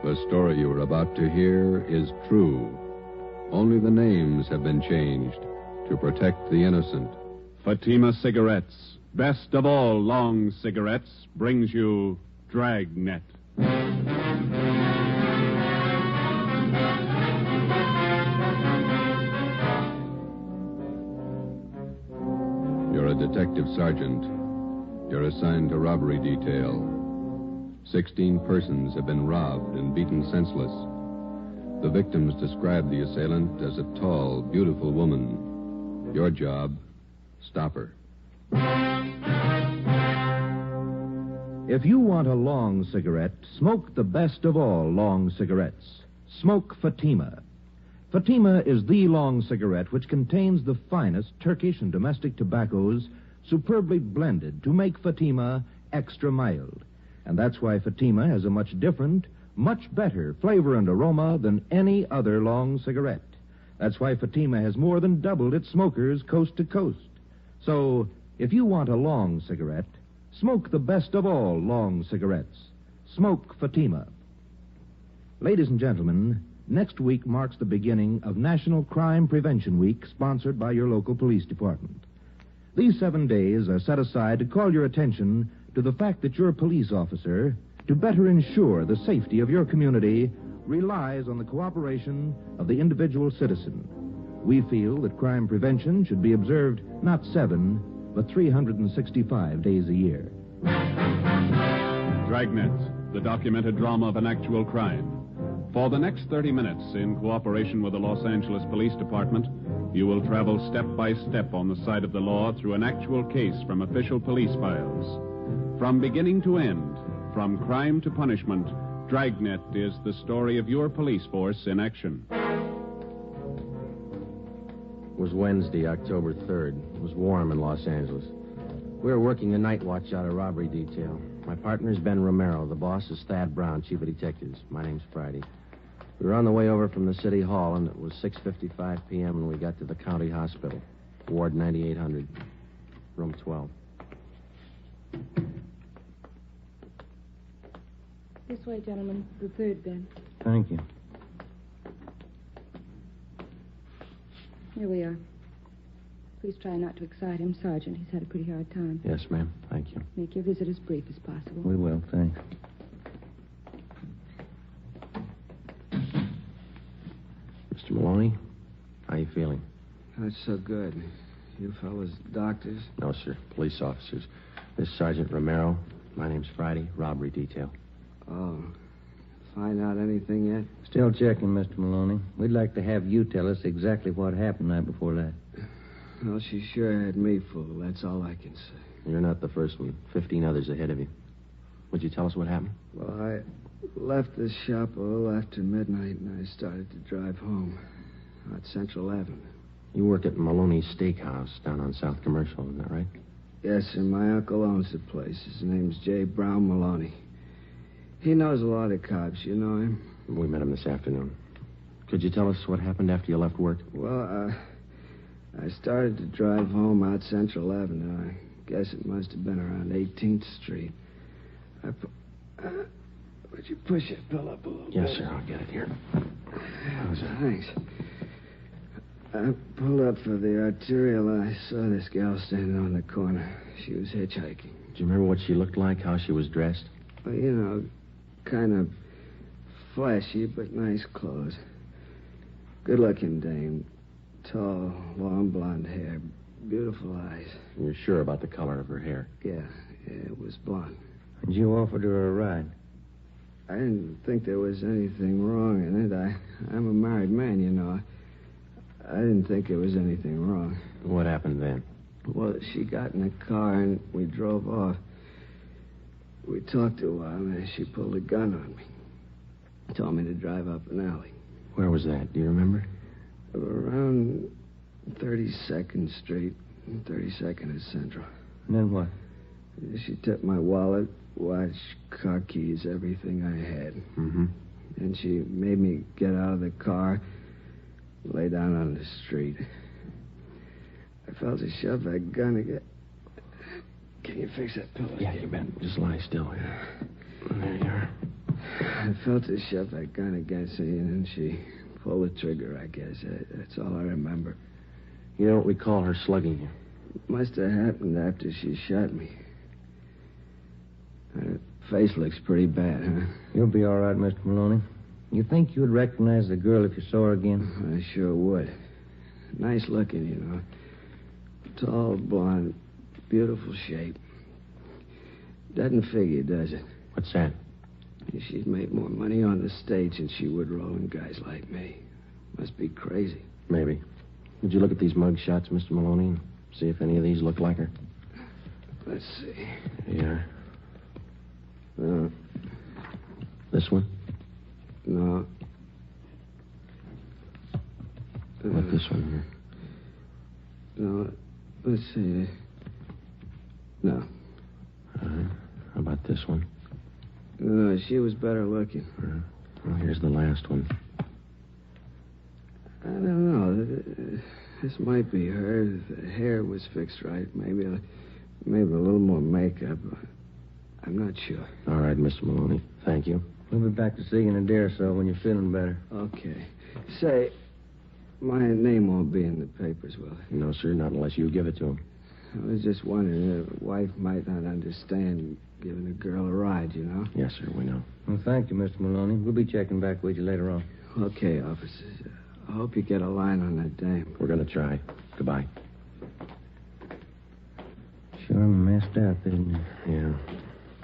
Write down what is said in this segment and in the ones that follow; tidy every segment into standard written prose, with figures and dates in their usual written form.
The story you are about to hear is true. Only the names have been changed to protect the innocent. Fatima Cigarettes, best of all long cigarettes, brings you Dragnet. You're a detective sergeant. You're assigned to robbery detail. 16 persons have been robbed and beaten senseless. The victims describe the assailant as a tall, beautiful woman. Your job, stop her. If you want a long cigarette, smoke the best of all long cigarettes. Smoke Fatima. Fatima is the long cigarette which contains the finest Turkish and domestic tobaccos superbly blended to make Fatima extra mild. And that's why Fatima has a much different, much better flavor and aroma than any other long cigarette. That's why Fatima has more than doubled its smokers coast to coast. So, if you want a long cigarette, smoke the best of all long cigarettes. Smoke Fatima. Ladies and gentlemen, next week marks the beginning of National Crime Prevention Week, sponsored by your local police department. These 7 days are set aside to call your attention to the fact that your police officer, to better ensure the safety of your community, relies on the cooperation of the individual citizen. We feel that crime prevention should be observed not 7, but 365 days a year. Dragnet, the documented drama of an actual crime. For the next 30 minutes, in cooperation with the Los Angeles Police Department, you will travel step by step on the side of the law through an actual case from official police files. From beginning to end, from crime to punishment, Dragnet is the story of your police force in action. It was Wednesday, October 3rd. It was warm in Los Angeles. We were working the night watch out of robbery detail. My partner is Ben Romero. The boss is Thad Brown, chief of detectives. My name's Friday. We were on the way over from the city hall, and it was 6:55 p.m. when we got to the county hospital, Ward 9800, room 12. This way, gentlemen. The third bed. Thank you. Here we are. Please try not to excite him, Sergeant. He's had a pretty hard time. Yes, ma'am. Thank you. Make your visit as brief as possible. We will, thanks. Mr. Maloney, how you feeling? Not so good. You fellas doctors? No, sir. Police officers. This is Sergeant Romero. My name's Friday. Robbery detail. Oh. Find out anything yet? Still checking, Mr. Maloney. We'd like to have you tell us exactly what happened night before that. Well, she sure had me fooled. That's all I can say. You're not the first one. 15 others ahead of you. Would you tell us what happened? Well, I left the shop a little after midnight, and I started to drive home out Central Avenue. You work at Maloney's Steakhouse down on South Commercial, isn't that right? Yes, sir. My uncle owns the place. His name's J. Brown Maloney. He knows a lot of cops. You know him? We met him this afternoon. Could you tell us what happened after you left work? Well, I started to drive home out Central Avenue. I guess it must have been around 18th Street. Would you push that bill up a little bit? Yes, sir. I'll get it here. How's that? Thanks. I pulled up for the arterial, and I saw this gal standing on the corner. She was hitchhiking. Do you remember what she looked like, how she was dressed? Well, you know, kind of flashy, but nice clothes. Good-looking dame. Tall, long blonde hair. Beautiful eyes. You're sure about the color of her hair? Yeah, it was blonde. And you offered her a ride? I didn't think there was anything wrong in it. I'm a married man, you know. I didn't think there was anything wrong. What happened then? Well, she got in the car and we drove off. We talked a while and then she pulled a gun on me. Told me to drive up an alley. Where was that? Do you remember? Around 32nd Street, 32nd is Central. And then what? She took my wallet, watch, car keys, everything I had. Mm-hmm. And she made me get out of the car, lay down on the street. I felt her shove that gun again. Can you fix that pillow? Yeah, you bet. Just lie still here. There you are. I felt her shove that gun against me, and then she pulled the trigger, I guess. That's all I remember. You don't recall her slugging you? It must have happened after she shot me. Her face looks pretty bad, huh? You'll be all right, Mr. Maloney. You think you'd recognize the girl if you saw her again? I sure would. Nice looking, you know. Tall, blonde, beautiful shape. Doesn't figure, does it? What's that? She'd make more money on the stage than she would rolling guys like me. Must be crazy. Maybe. Did you look at these mug shots, Mr. Maloney, and see if any of these look like her? Let's see. Yeah. This one? No. How about this one here? No. Let's see. No. How about this one? No, she was better looking. Well, here's the last one. I don't know. This might be her. The hair was fixed right. Maybe a little more makeup. I'm not sure. All right, Mr. Maloney. Thank you. We'll be back to see you in a day or so when you're feeling better. Okay. Say, my name won't be in the papers, will it? No, sir, not unless you give it to him. I was just wondering, a wife might not understand giving a girl a ride, you know? Yes, sir, we know. Well, thank you, Mr. Maloney. We'll be checking back with you later on. Okay, officers. I hope you get a line on that dame. We're going to try. Goodbye. Sure messed up, isn't it? Yeah.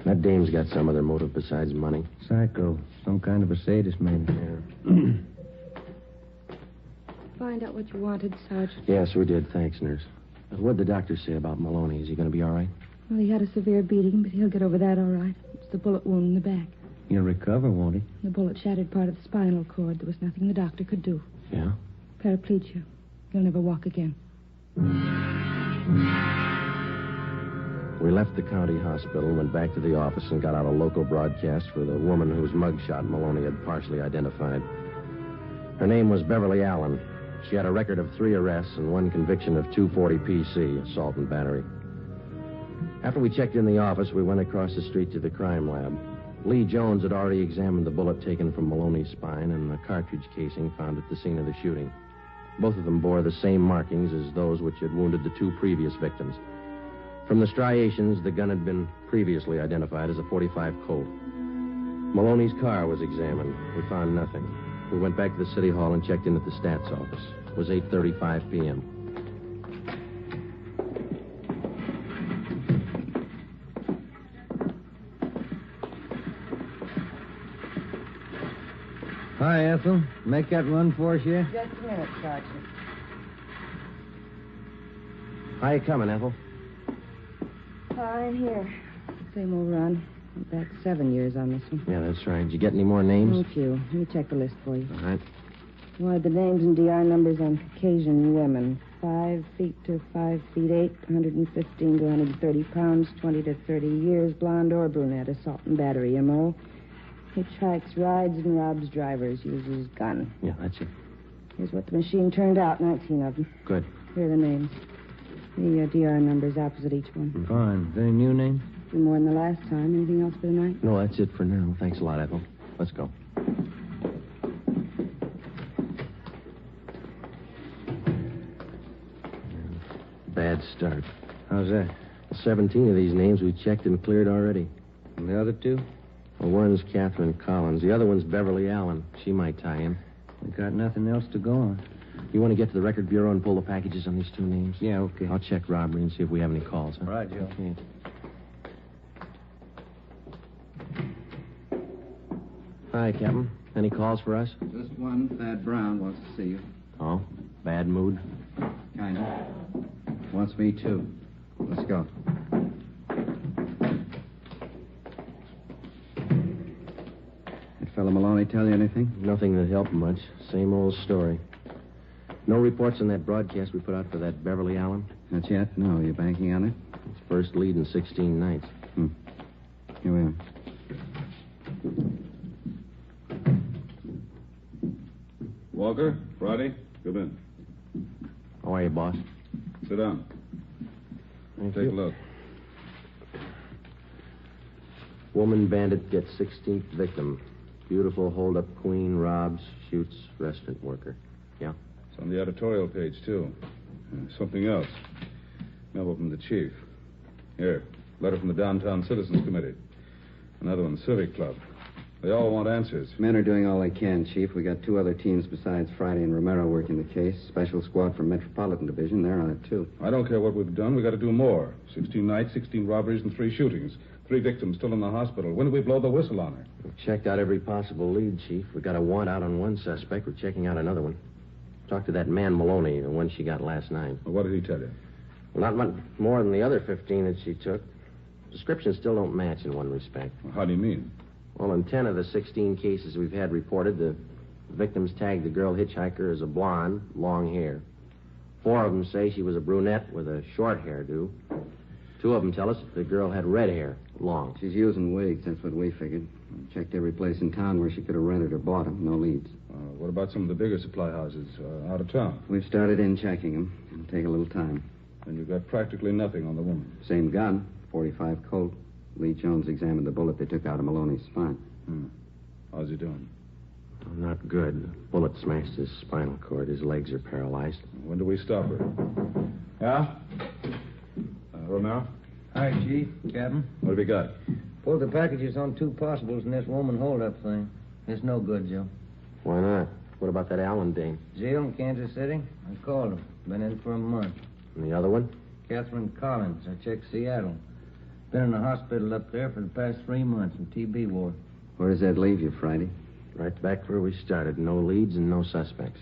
That dame's got some other motive besides money. Psycho. Some kind of a sadist, maybe. Yeah. Find out what you wanted, Sergeant. Yes, we did. Thanks, nurse. What'd the doctor say about Maloney? Is he going to be all right? Well, he had a severe beating, but he'll get over that all right. It's the bullet wound in the back. He'll recover, won't he? The bullet shattered part of the spinal cord. There was nothing the doctor could do. Yeah? Paraplegia. He'll never walk again. We left the county hospital, went back to the office, and got out a local broadcast for the woman whose mugshot Maloney had partially identified. Her name was Beverly Allen. She had a record of 3 arrests and 1 conviction of 240 PC, assault and battery. After we checked in the office, we went across the street to the crime lab. Lee Jones had already examined the bullet taken from Maloney's spine and the cartridge casing found at the scene of the shooting. Both of them bore the same markings as those which had wounded the 2 previous victims. From the striations, the gun had been previously identified as a .45 Colt. Maloney's car was examined. We found nothing. We went back to the city hall and checked in at the stats office. It was 8:35 p.m. Hi, Ethel. Make that run for us yet? Just a minute, Sergeant. How you coming, Ethel? Fine, here. Same old run. Went back 7 years on this one. Yeah, that's right. Did you get any more names? A few. Let me check the list for you. All right. Wanted the names and DR numbers on Caucasian women. 5 feet to 5 feet 8, 115 to 130 pounds, 20 to 30 years, blonde or brunette, assault and battery, M.O. Hitchhikes, rides, and robs drivers, uses gun. Yeah, that's it. Here's what the machine turned out, 19 of them. Good. Here are the names. The DR numbers opposite each one. Fine. Any new names? A few more than the last time. Anything else for tonight? No, that's it for now. Thanks a lot, Ethel. Let's go. Bad start. How's that? 17 of these names we checked and cleared already. And the other 2? Well, one's Catherine Collins. The other one's Beverly Allen. She might tie in. We got nothing else to go on. You want to get to the record bureau and pull the packages on these 2 names? Yeah, okay. I'll check robbery and see if we have any calls. Huh? Right, Joe. Okay. Hi, Captain. Any calls for us? Just one. Thad Brown wants to see you. Oh, bad mood? Kind of. Wants me, too. Let's go. That fellow Maloney tell you anything? Nothing that helped much. Same old story. No reports on that broadcast we put out for that Beverly Allen? Not yet? No. You banking on it? It's first lead in 16 nights. Here we are. Walker, Friday, come in. How are you, boss? Sit down. Thank Take you. a look. Woman bandit gets 16th victim. Beautiful hold-up queen robs, shoots restaurant worker. Yeah? It's on the editorial page, too. Something else. Memo from the chief. Here, letter from the Downtown Citizens Committee. Another one, Civic Club. They all want answers. Men are doing all they can, Chief. We got 2 other teams besides Friday and Romero working the case. Special squad from Metropolitan Division. They're on it, too. I don't care what we've done. We got to do more. 16 nights, 16 robberies, and 3 shootings. 3 victims still in the hospital. When do we blow the whistle on her? We've checked out every possible lead, Chief. We got a warrant out on one suspect. We're checking out another one. Talked to that man Maloney, the one she got last night. Well, what did he tell you? Well, not much more than the other 15 that she took. Descriptions still don't match in one respect. Well, how do you mean? Well, in 10 of the 16 cases we've had reported, the victims tagged the girl hitchhiker as a blonde, long hair. 4 of them say she was a brunette with a short hairdo. 2 of them tell us the girl had red hair, long. She's using wigs. That's what we figured. Checked every place in town where she could have rented or bought them. No leads. What about some of the bigger supply houses out of town? We've started in checking them. It'll take a little time. And you've got practically nothing on the woman. Same gun, 45 Colt. Lee Jones examined the bullet they took out of Maloney's spine. How's he doing? Oh, not good. The bullet smashed his spinal cord. His legs are paralyzed. When do we stop her? Yeah? Romero? Hi, Chief. Captain. What have you got? Pulled the packages on 2 possibles in this woman holdup thing. It's no good, Joe. Why not? What about that Allen dame? Zeal in Kansas City? I called him. Been in for a month. And the other one? Catherine Collins. I checked Seattle. Been in the hospital up there for the past 3 months in TB ward. Where does that leave you, Friday? Right back where we started. No leads and no suspects.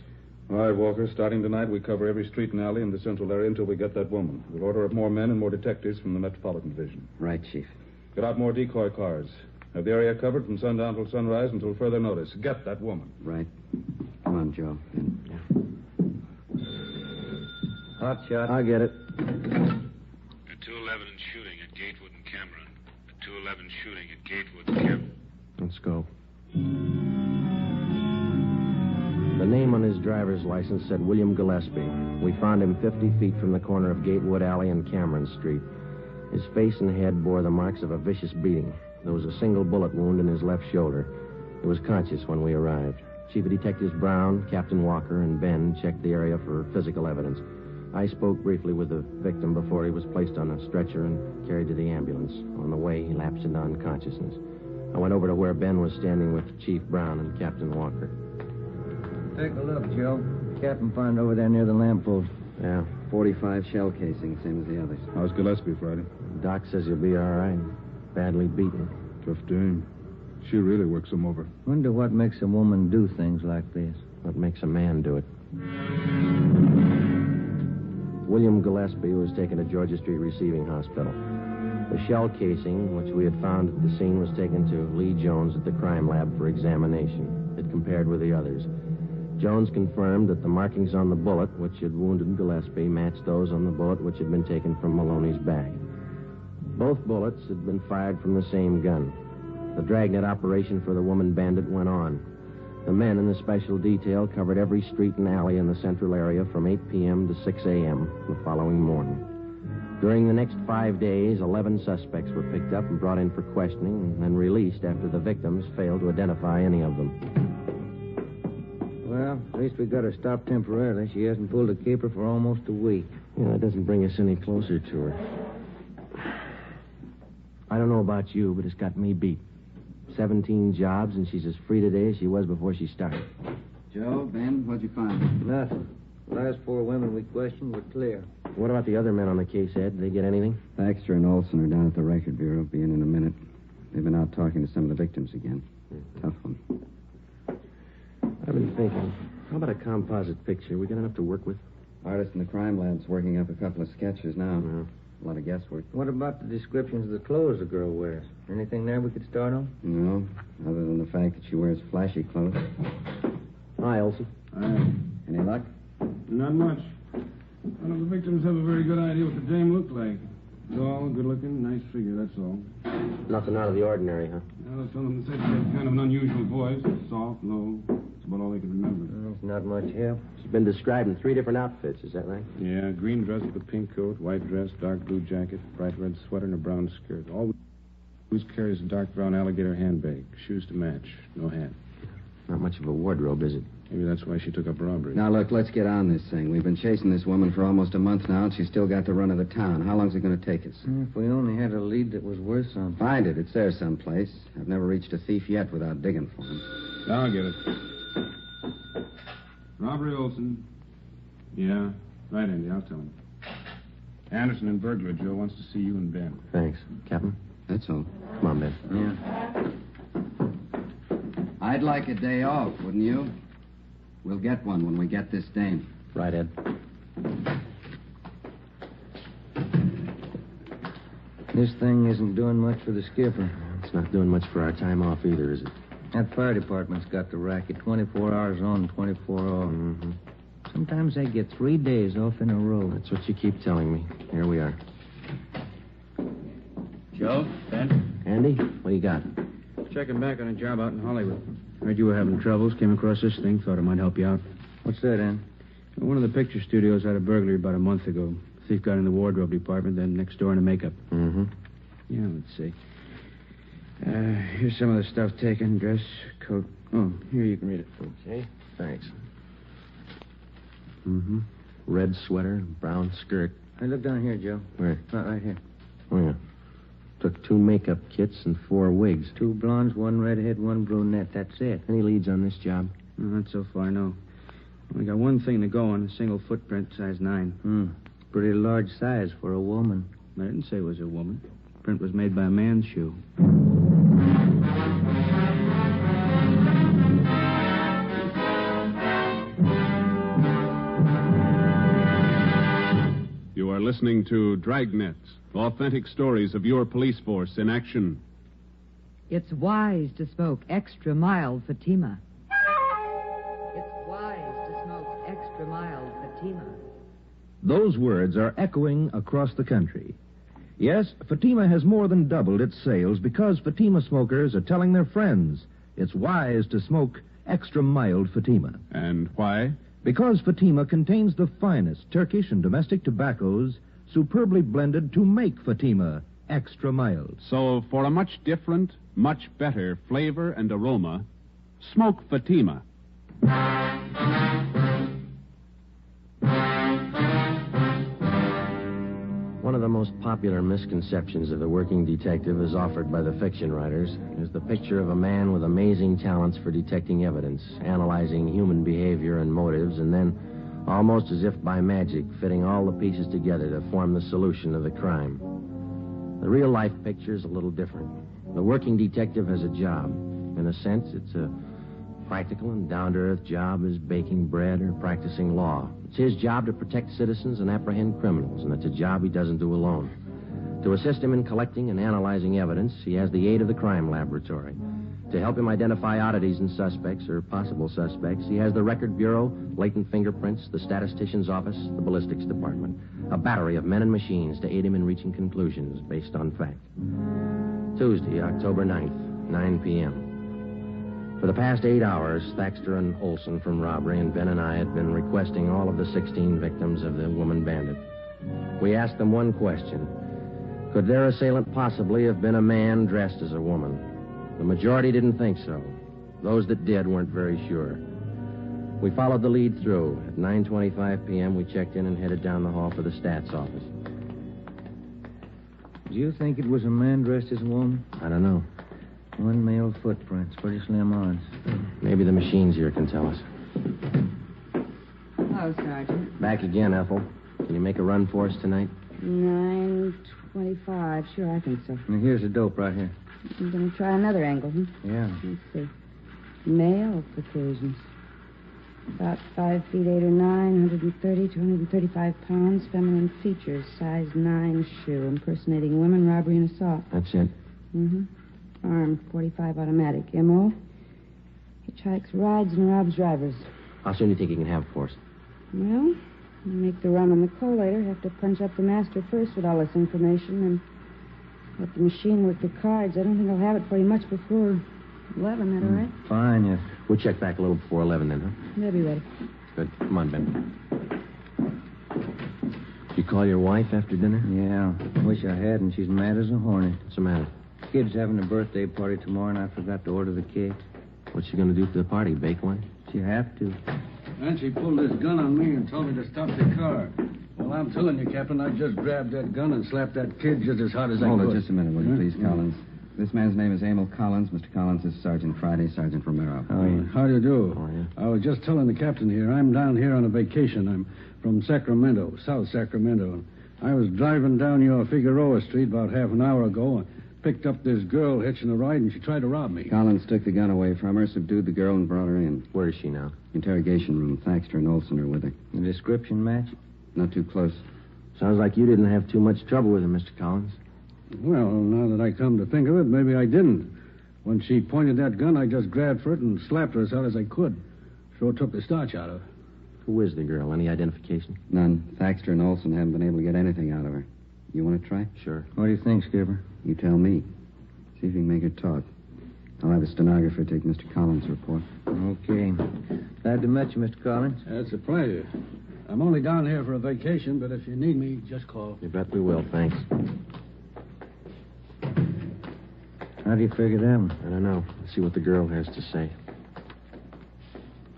All right, Walker. Starting tonight, we cover every street and alley in the central area until we get that woman. We'll order up more men and more detectives from the Metropolitan Division. Right, Chief. Get out more decoy cars. Have the area covered from sundown till sunrise until further notice. Get that woman. Right. Come on, Joe. Hot shot. I'll get it. A 211 shooting at Gatewood and Cameron. A 211 shooting at Gatewood and Cameron. Let's go. The name on his driver's license said William Gillespie. We found him 50 feet from the corner of Gatewood Alley and Cameron Street. His face and head bore the marks of a vicious beating. There was a single bullet wound in his left shoulder. He was conscious when we arrived. Chief of Detectives Brown, Captain Walker, and Ben checked the area for physical evidence. I spoke briefly with the victim before he was placed on a stretcher and carried to the ambulance. On the way, he lapsed into unconsciousness. I went over to where Ben was standing with Chief Brown and Captain Walker. Take a look, Joe. Captain found over there near the lamppost. Yeah. 45 shell casing, same as the others. How's Gillespie, Friday? Doc says he'll be all right. Badly beaten. Tough dame. She really works him over. Wonder what makes a woman do things like this. What makes a man do it? William Gillespie was taken to Georgia Street Receiving Hospital. The shell casing, which we had found at the scene, was taken to Lee Jones at the crime lab for examination. It compared with the others. Jones confirmed that the markings on the bullet, which had wounded Gillespie, matched those on the bullet which had been taken from Maloney's back. Both bullets had been fired from the same gun. The Dragnet operation for the woman bandit went on. The men in the special detail covered every street and alley in the central area from 8 p.m. to 6 a.m. the following morning. During the next 5 days, 11 suspects were picked up and brought in for questioning and then released after the victims failed to identify any of them. Well, at least we got her stopped temporarily. She hasn't pulled a caper for almost a week. Yeah, that doesn't bring us any closer to her. I don't know about you, but it's got me beat. 17 jobs, and she's as free today as she was before she started. Joe, Ben, what'd you find? Nothing. The last 4 women we questioned were clear. What about the other men on the case, Ed? Did they get anything? Baxter and Olson are down at the Record Bureau. Be in a minute. They've been out talking to some of the victims again. Tough one. I've been thinking, how about a composite picture? We got enough to work with? Artist in the crime lab's working up a couple of sketches now. Yeah. A lot of guesswork. What about the descriptions of the clothes the girl wears? Anything there we could start on? No, other than the fact that she wears flashy clothes. Hi, Olson. Any luck? Not much. None of the victims have a very good idea what the dame looked like. Tall, good-looking, nice figure, that's all. Nothing out of the ordinary, huh? Well, some of them said she had kind of an unusual voice. Soft, low. That's about all they could remember. It's not much help. She's been described in 3 different outfits, is that right? Yeah, green dress with a pink coat, white dress, dark blue jacket, bright red sweater, and a brown skirt. All Cruz carries a dark brown alligator handbag. Shoes to match. No hat. Not much of a wardrobe, is it? Maybe that's why she took up robbery. Now, look, let's get on this thing. We've been chasing this woman for almost a month now, and she's still got the run of the town. How long's it going to take us? If we only had a lead that was worth something. Find it. It's there someplace. I've never reached a thief yet without digging for him. I'll get it. Robbery Olson. Yeah. Right, Andy. I'll tell him. Anderson and burglar Joe wants to see you and Ben. Thanks. Captain? That's all. Come on, Ben. Yeah. I'd like a day off, wouldn't you? We'll get one when we get this dame. Right, Ed. This thing isn't doing much for the skipper. It's not doing much for our time off either, is it? That fire department's got the racket 24 hours on and 24 off. Mm-hmm. Sometimes they get 3 days off in a row. That's what you keep telling me. Here we are. Joe? Ben? Andy, what do you got? Checking back on a job out in Hollywood. Heard you were having troubles. Came across this thing. Thought it might help you out. What's that, Ann? One of the picture studios had a burglary about a month ago. Thief got in the wardrobe department, then next door in the makeup. Mm-hmm. Yeah, let's see. Here's some of the stuff taken. Dress, coat. Oh, here, you can read it. Okay, thanks. Mm-hmm. Red sweater, brown skirt. Hey, look down here, Joe. Where? Right here. Oh, yeah. Took 2 makeup kits and 4 wigs. 2 blondes, 1 redhead, 1 brunette. That's it. Any leads on this job? Not so far, no. Only got one thing to go on, a single footprint, size 9. Pretty large size for a woman. I didn't say it was a woman. Print was made by a man's shoe. You are listening to Dragnet, authentic stories of your police force in action. It's wise to smoke extra mild Fatima. It's wise to smoke extra mild Fatima. Those words are echoing across the country. Yes, Fatima has more than doubled its sales because Fatima smokers are telling their friends it's wise to smoke extra mild Fatima. And why? Because Fatima contains the finest Turkish and domestic tobaccos superbly blended to make Fatima extra mild. So, for a much different, much better flavor and aroma, smoke Fatima. One of the most popular misconceptions of the working detective as offered by the fiction writers is the picture of a man with amazing talents for detecting evidence, analyzing human behavior and motives, and then, almost as if by magic, fitting all the pieces together to form the solution of the crime. The real-life picture is a little different. The working detective has a job. In a sense, it's a practical and down-to-earth job as baking bread or practicing law. It's his job to protect citizens and apprehend criminals, and it's a job he doesn't do alone. To assist him in collecting and analyzing evidence, he has the aid of the crime laboratory. To help him identify oddities in suspects or possible suspects, he has the Record Bureau, latent fingerprints, the statistician's office, the ballistics department. A battery of men and machines to aid him in reaching conclusions based on fact. Tuesday, October 9th, 9 p.m. For the past 8 hours, Thaxter and Olson from robbery and Ben and I had been requesting all of the 16 victims of the woman bandit. We asked them one question. Could their assailant possibly have been a man dressed as a woman? The majority didn't think so. Those that did weren't very sure. We followed the lead through. At 9:25 p.m., we checked in and headed down the hall for the stats office. Do you think it was a man dressed as a woman? I don't know. 1 male footprint. It's pretty slim odds. Maybe the machines here can tell us. Hello, Sergeant. Back again, Ethel. Can you make a run for us tonight? 9:25. Sure, I think so. Now, here's the dope right here. I'm going to try another angle, Yeah. Let's see. Male Caucasians. About 5 feet 8 or 9, 130 to 135 pounds, feminine features, size 9 shoe, impersonating women, robbery and assault. That's it. Mm-hmm. Armed, 45 automatic. M.O. Hitchhikes, rides, and robs drivers. How soon do you think you can have it for us? Well, we make the run on the collator. Have to punch up the master first with all this information and let the machine work the cards. I don't think I'll have it for you much before 11. That all right? Fine, yes. We'll check back a little before 11 then, huh? They'll be ready. Good. Come on, Ben. You call your wife after dinner? Yeah. Wish I hadn't. She's mad as a hornet. What's the matter? kid's having a birthday party tomorrow, and I forgot to order the cake. What's she going to do for the party? Bake one? She have to. And she pulled this gun on me and told me to stop the car. Well, I'm telling you, Captain, I just grabbed that gun and slapped that kid just as hard as I could. Hold it just a minute, will you, please, Collins? This man's name is Emil Collins. Mr. Collins is Sergeant Friday, Sergeant Romero. Oh, yeah. How do you do? Oh, yeah. I was just telling the captain here, I'm down here on a vacation. I'm from Sacramento, South Sacramento. I was driving down your Figueroa Street about half an hour ago and picked up this girl hitching a ride, and she tried to rob me. Collins took the gun away from her, subdued the girl, and brought her in. Where is she now? Interrogation room. Thaxter and Olson are with her. The description match? Not too close. Sounds like you didn't have too much trouble with her, Mr. Collins. Well, now that I come to think of it, maybe I didn't. When she pointed that gun, I just grabbed for it and slapped her as hard as I could. Sure took the starch out of her. Who is the girl? Any identification? None. Thaxter and Olson haven't been able to get anything out of her. You want to try? Sure. What do you think, Skipper? You tell me. See if you can make her talk. I'll have a stenographer take Mr. Collins' report. Okay. Glad to meet you, Mr. Collins. That's a pleasure. I'm only down here for a vacation, but if you need me, just call. You bet we will, thanks. How do you figure that one? I don't know. Let's see what the girl has to say.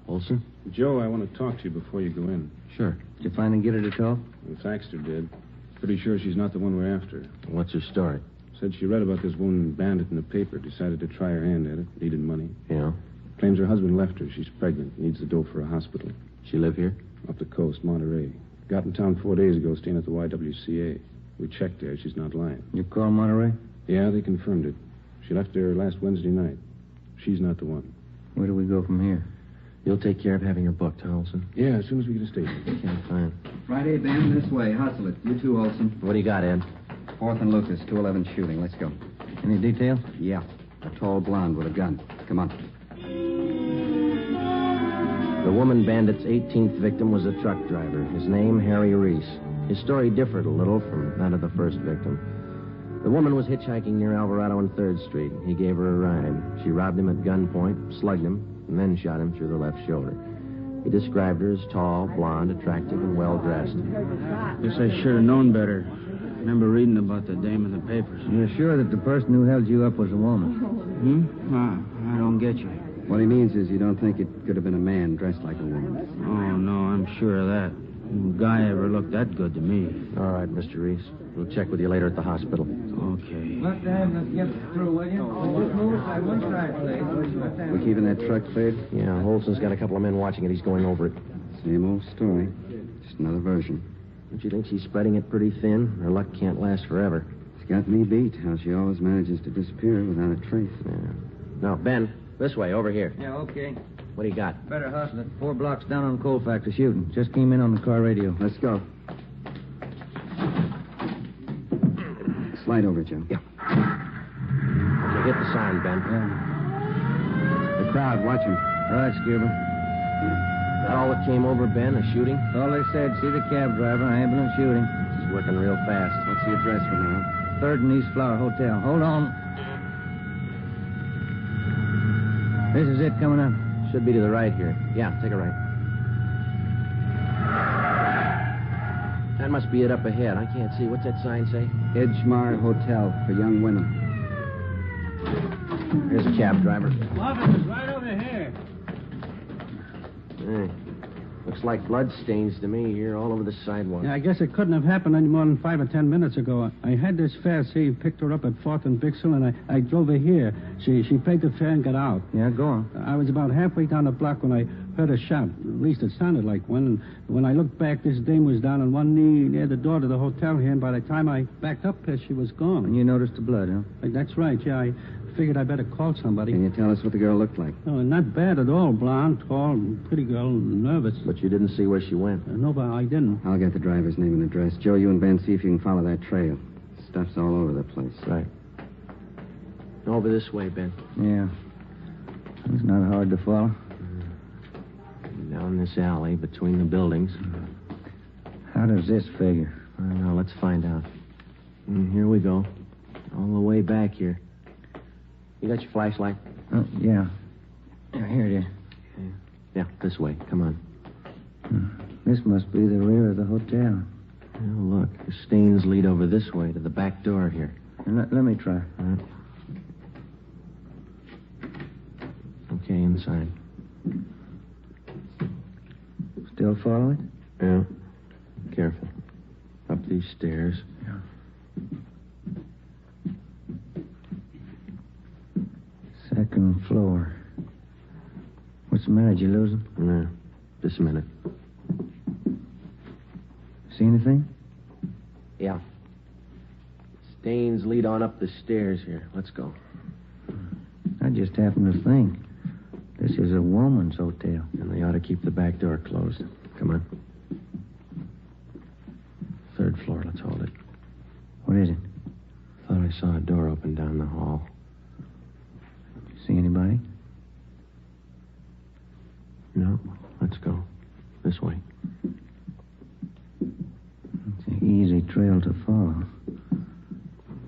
Olson? Joe, I want to talk to you before you go in. Sure. Did you finally get her to talk? Well, Thaxter did. Pretty sure she's not the one we're after. What's her story? Said she read about this woman bandit in the paper, decided to try her hand at it, needed money. Yeah? Claims her husband left her. She's pregnant, needs the dough for a hospital. She live here? Up the coast, Monterey. Got in town 4 days ago, staying at the YWCA. We checked there. She's not lying. You call Monterey? Yeah, they confirmed it. She left there last Wednesday night. She's not the one. Where do we go from here? You'll take care of having her booked, huh, Olson? Yeah, as soon as we get a station. Okay, fine. Friday, Ben, this way. Hustle it. You too, Olson. What do you got, Ed? 4th and Lucas, 211 shooting. Let's go. Any details? Yeah. A tall blonde with a gun. Come on. The woman bandit's 18th victim was a truck driver. His name, Harry Reese. His story differed a little from that of the first victim. The woman was hitchhiking near Alvarado and 3rd Street. He gave her a ride. She robbed him at gunpoint, slugged him, and then shot him through the left shoulder. He described her as tall, blonde, attractive, and well-dressed. Guess I should have known better. Remember reading about the dame in the papers. You're sure that the person who held you up was a woman? I don't get you. What he means is you don't think it could have been a man dressed like a woman. Oh, no, I'm sure of that. No guy ever looked that good to me. All right, Mr. Reese. We'll check with you later at the hospital. Okay. Let them get through, will you? Just move aside one side, please. We keeping that truck cleared? Yeah, Olson's got a couple of men watching it. He's going over it. Same old story. Just another version. Don't you think she's spreading it pretty thin? Her luck can't last forever. It's got me beat, how she always manages to disappear without a trace. Yeah. No, Ben, this way, over here. Yeah, okay. What do you got? Better hustle it. 4 blocks down on the coal factory shooting. Just came in on the car radio. Let's go. Slide over, Joe. Yeah. Okay, hit the sign, Ben. Yeah. The crowd, watch him. All right, Skipper. That all that came over, Ben, a shooting? That's all they said. See the cab driver, ambulance shooting. This is working real fast. What's the address for now? 3rd and East Flower Hotel. Hold on. This is it coming up. Should be to the right here. Yeah, take a right. That must be it up ahead. I can't see. What's that sign say? Edgemar Hotel for young women. Here's a cab driver. Officers, right over here. Hey, looks like blood stains to me here all over the sidewalk. Yeah, I guess it couldn't have happened any more than 5 or 10 minutes ago. I had this fare saved, picked her up at 4th and Bixel, and I drove her here. She paid the fare and got out. Yeah, go on. I was about halfway down the block when I heard a shot. At least it sounded like one. And when I looked back, this dame was down on one knee near the door to the hotel here, and by the time I backed up there, she was gone. And you noticed the blood, huh? That's right, yeah. I figured I better call somebody. Can you tell us what the girl looked like? Oh, not bad at all. Blonde, tall, pretty girl, nervous. But you didn't see where she went? No, but I didn't. I'll get the driver's name and address. Joe, you and Ben, see if you can follow that trail. Stuff's all over the place. Right. Over this way, Ben. Yeah. It's not hard to follow. Down this alley between the buildings. How does this figure? I don't know. Let's find out. Here we go. All the way back here. You got your flashlight? Yeah. Here it is. Yeah, this way. Come on. This must be the rear of the hotel. Oh, look. The stains lead over this way to the back door here. Let me try. okay inside. Still following? Yeah. Careful. Up these stairs. Yeah. Second floor. What's the matter? Did you lose him? No. Just a minute. See anything? Yeah. Stains lead on up the stairs here. Let's go. I just happened to think. This is a woman's hotel. And they ought to keep the back door closed. Come on. Third floor. Let's hold it. What is it? Thought I saw a door open down the hall. See anybody? No. Let's go. This way. It's an easy trail to follow.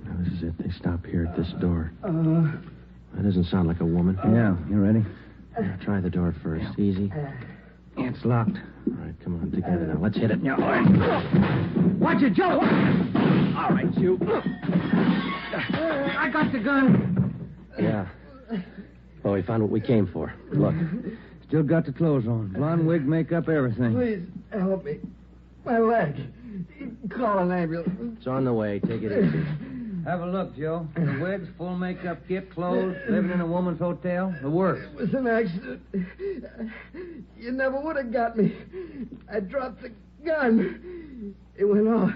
Now, this is it. They stop here at this door. That doesn't sound like a woman. Yeah, you ready? Now, try the door first. Easy. It's locked. All right, come on. Together now. Let's hit it. Yeah, all right. Watch it, Joe. All right, you. I got the gun. Yeah. Well, we found what we came for. Look. Still got the clothes on. Blonde wig, makeup, everything. Please, help me. My leg. Call an ambulance. It's on the way. Take it easy. Have a look, Joe. The wigs, full makeup kit, clothes, living in a woman's hotel. The works. It was an accident. You never would have got me. I dropped the gun. It went off.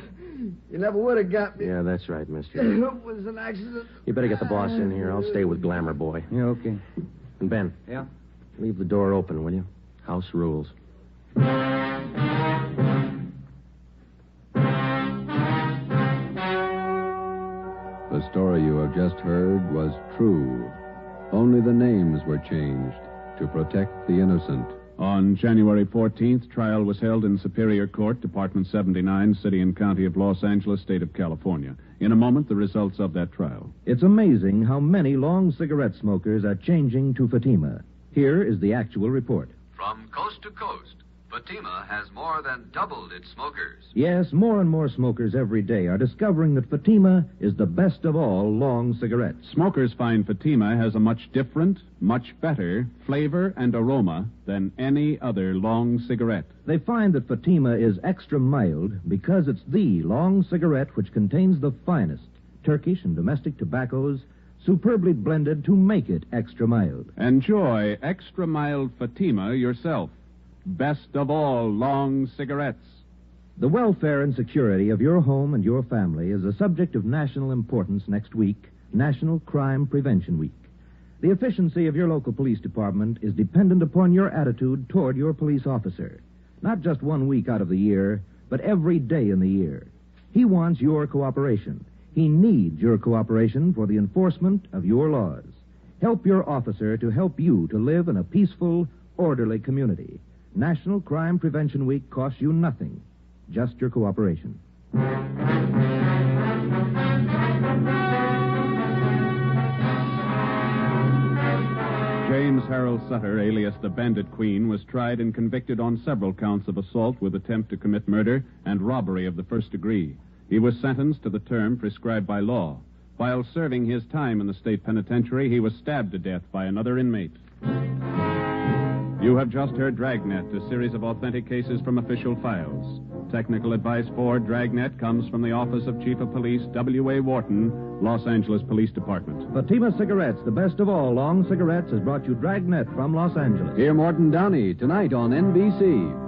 You never would have got me. Yeah, that's right, mister. It was an accident. You better get the boss in here. I'll stay with Glamour Boy. Yeah, okay. And Ben. Yeah? Leave the door open, will you? House rules. The story you have just heard was true. Only the names were changed to protect the innocent. On January 14th, trial was held in Superior Court, Department 79, City and County of Los Angeles, State of California. In a moment, the results of that trial. It's amazing how many long cigarette smokers are changing to Fatima. Here is the actual report. From coast to coast, Fatima has more than doubled its smokers. Yes, more and more smokers every day are discovering that Fatima is the best of all long cigarettes. Smokers find Fatima has a much different, much better flavor and aroma than any other long cigarette. They find that Fatima is extra mild because it's the long cigarette which contains the finest Turkish and domestic tobaccos superbly blended to make it extra mild. Enjoy extra mild Fatima yourself. Best of all long cigarettes. The welfare and security of your home and your family is a subject of national importance next week, National Crime Prevention Week. The efficiency of your local police department is dependent upon your attitude toward your police officer. Not just 1 week out of the year, but every day in the year. He wants your cooperation. He needs your cooperation for the enforcement of your laws. Help your officer to help you to live in a peaceful, orderly community. National Crime Prevention Week costs you nothing, just your cooperation. James Harold Sutter, alias the Bandit Queen, was tried and convicted on several counts of assault with attempt to commit murder and robbery of the first degree. He was sentenced to the term prescribed by law. While serving his time in the state penitentiary, he was stabbed to death by another inmate. You have just heard Dragnet, a series of authentic cases from official files. Technical advice for Dragnet comes from the Office of Chief of Police W.A. Wharton, Los Angeles Police Department. Fatima Cigarettes, the best of all long cigarettes, has brought you Dragnet from Los Angeles. Hear Morton Downey tonight on NBC.